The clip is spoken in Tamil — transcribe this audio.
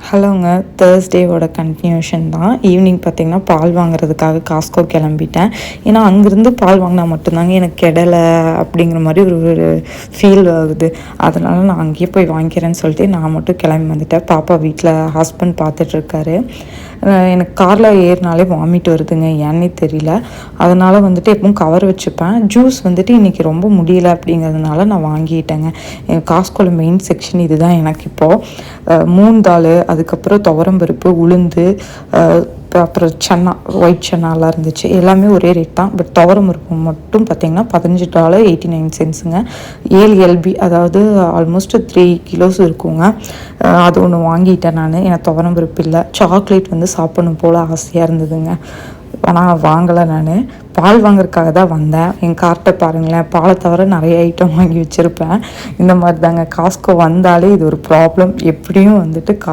ஹலோங்க. தேர்ஸ்டேவோட கன்டினியூஷன் தான். ஈவினிங் பார்த்திங்கன்னா பால் வாங்குறதுக்காக காஸ்கோ கிளம்பிட்டேன். ஏன்னா அங்கேருந்து பால் வாங்கினா மட்டும்தாங்க எனக்கு கெடலை அப்படிங்கிற மாதிரி ஒரு ஃபீல் ஆகுது. அதனால் நான் அங்கேயே போய் வாங்கிக்கிறேன்னு சொல்லிட்டு நான் மட்டும் கிளம்பி வந்துட்டேன். பாப்பா வீட்டில் ஹஸ்பண்ட் பார்த்துட்ருக்காரு. எனக்கு காரில் ஏறினாலே வாமிட் வருதுங்க, ஏன்னே தெரியல. அதனால் வந்துட்டு எப்பவும் கவர் வச்சுப்பேன். ஜூஸ் வந்துட்டு இன்றைக்கி ரொம்ப முடியல அப்படிங்கிறதுனால நான் வாங்கிட்டேங்க. காஸ்கோவில் மெயின் செக்ஷன் இது தான் எனக்கு இப்போது. மூணு தாள், அதுக்கப்புறம் துவரம்பருப்பு, உளுந்து, அப்புறம் சன்னா, ஒயிட் சன்னாலாம் இருந்துச்சு. எல்லாமே ஒரே ரேட் தான். பட் துவரம்பருப்பு மட்டும் பார்த்திங்கன்னா $15.89 7 LB, அதாவது ஆல்மோஸ்ட் 3 கிலோஸ் இருக்குங்க. அது ஒன்று வாங்கிட்டேன் நான். எனக்கு துவரம்பருப்பு இல்லை. சாக்லேட் வந்து சாப்பிடணும் போல் ஆசையாக இருந்ததுங்க, ஆனால் வாங்கலை. நான் பால் வாங்குறதுக்காக தான் வந்தேன். என் கார்ட்டை பாருங்களேன், பாலை தவிர நிறைய ஐட்டம் வாங்கி வச்சுருப்பேன். இந்த மாதிரி தாங்க காஸ்கோ வந்தாலே இது ஒரு ப்ராப்ளம். எப்படியும் வந்துட்டு